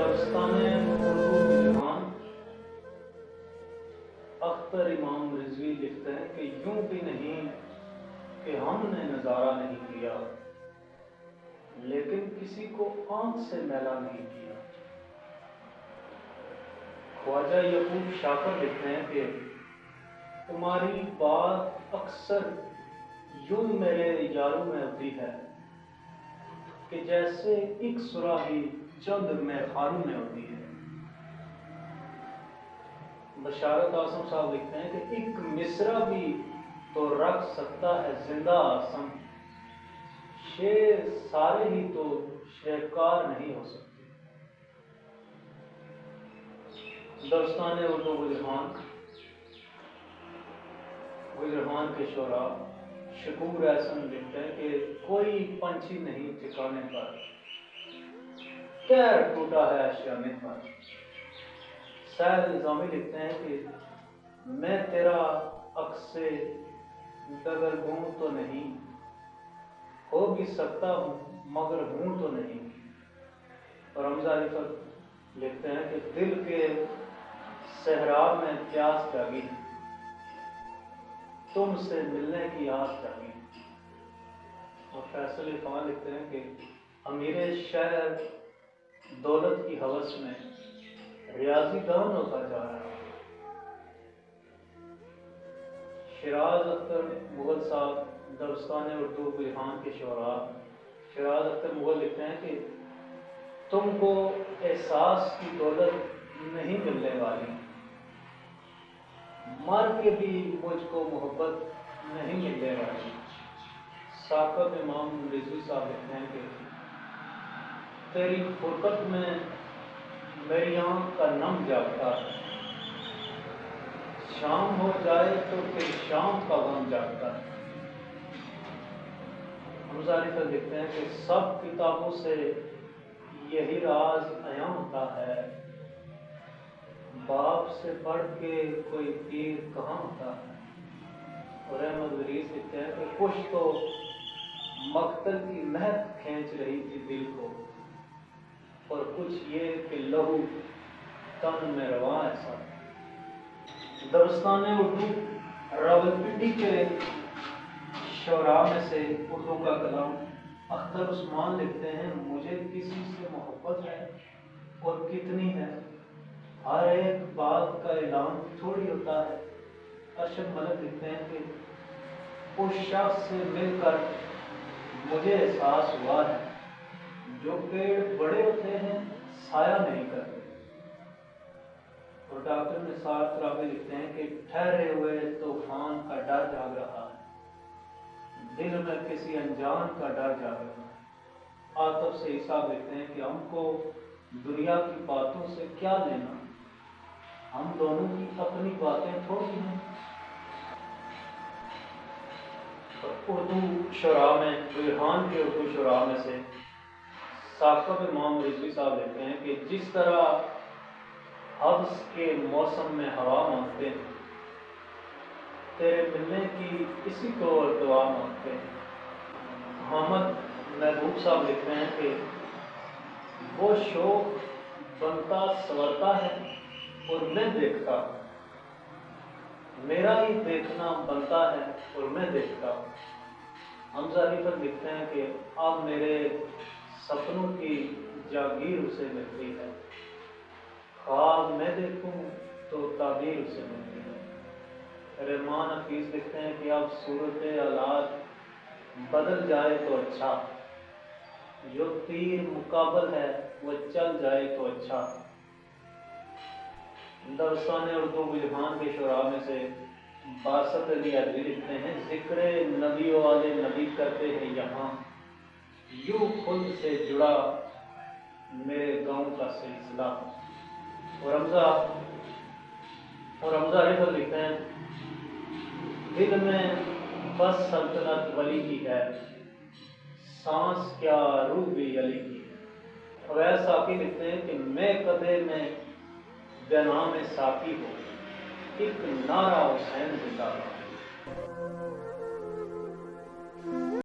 دبستان اردو بجہان اختر امام رضوی لکھتے ہیں کہ یوں بھی نہیں کہ ہم نے نظارہ نہیں کیا لیکن کسی کو آنکھ سے میلا نہیں کیا۔ خواجہ یعقوب شاکر لکھتے ہیں کہ تمہاری بات اکثر یوں میرے یاروں میں ہوتی ہے کہ جیسے ایک سراہی چند میخانوں میں ہوتی ہے۔ بشارت اعظم صاحب لکھتے ہیں کہ ایک مصرع بھی تو رکھ سکتا ہے زندہ آسم، شعر سارے ہی تو شہکار نہیں ہو سکتے۔ دبستان اردو گجرہان کے شعراء شکور احسن لکھتے ہیں کہ کوئی پنچھی نہیں ٹھکانے پر، پیر ٹوٹا ہے آشیانے پر۔ سعد نظامی لکھتے ہیں کہ میں تیرا عکس دگرگوں تو نہیں، ہو بھی سکتا ہوں مگر ہوں تو نہیں۔ اور حمزہ رفعت لکھتے ہیں کہ دل کے صحرا میں پیاس جاگی، تم سے ملنے کی آس جاگی۔ اور فیصل خان لکھتے ہیں کہ امیر شہر دولت کی ہوس میں ریاضی دان ہوتا جا رہا۔ شیراز اختر مغل صاحب دبستان اردو بجہان کے شعراء شیراز اختر مغل لکھتے ہیں کہ تم کو احساس کی دولت نہیں ملنے والی، مر کے بھی مجھ کو محبت نہیں ملنے والی۔ ثاقب امام رضوی صاحب لکھتے ہیں کہ تیری فرقت میں میری آنکھ کا نم جاگتا ہے، شام ہو جائے تو پھر شام کا غم جاگتا ہے۔ حمزہ رفعت لکھتے ہیں کہ سب کتابوں سے یہی راز عیاں ہوتا ہے، باپ سے بڑھ کے کوئی پیر کہاں ہوتا ہے۔ اور احمد وریث لکھتے ہیں کہ کچھ تو مقتل کی مہک کھینچ رہی تھی دل کو، اور کچھ یہ کہ لہو تن میں رواں ایسا۔ دبستان اردو راولپنڈی کے شعراء میں سے اردو کا کلام اختر عثمان لکھتے ہیں مجھے کسی سے محبت ہے اور کتنی ہے، ہر ایک بات کا اعلان تھوڑی ہوتا ہے۔ ارشد ملک لکھتے ہیں کہ اس شخص سے مل کر مجھے احساس ہوا ہے جو پیڑ بڑے ہوتے ہیں سایہ نہیں کرتے۔ اور ڈاکٹر نثار ترابی لکھتے ہیں کہ ٹھہرے ہوئے طوفان کا ڈر جاگ رہا ہے، دل میں کسی انجان کا ڈر جاگ رہا ہے۔ عاطف سعید صاحب لکھتے ہیں کہ ہم کو دنیا کی باتوں سے کیا لینا، ہم دونوں کی اپنی باتیں تھوڑی ہیں۔ اردو شعراء میں بجہان کے اردو شعراء میں سے ثاقب امام رضوی صاحب لکھتے ہیں کہ جس طرح حبس کے موسم میں ہوا مانگتے ہیں، تیرے ملنے کی اسی طور دعا مانگتے ہیں۔ محمد محبوب صاحب لکھتے ہیں کہ وہ شوق بنتا سورتا ہے اور میں دیکھتا ہوں، میرا ہی دیکھنا بنتا ہے اور میں دیکھتا ہوں۔ حمزہ رفعت لکھتے ہیں کہ اب میرے سپنوں کی جاگیر اسے ملتی ہے، خواب میں دیکھوں تو تعبیر اسے ملتی ہے۔ رحمان حفیظ لکھتے ہیں کہ اب صورت حالات بدل جائے تو اچھا، جو تیر مقابل ہے وہ چل جائے تو اچھا۔ دبستان اردو بجہان کے شعراء میں سے باسط علی ادوی لکھتے ہیں ذکر نبی والے نبی کرتے ہیں یہاں، یوں خود سے جڑا میرے گاؤں کا سلسلہ۔ اور حمزہ رفعت لکھتے ہیں دل میں بس سلطنت ولی کی ہے، سانس کیا روح بھی علی کی ہے۔ اویس ساقی لکھتے ہیں کہ میں کدے میں بے نام ساقی ہو، ایک نعرہ حسین زندہ باد۔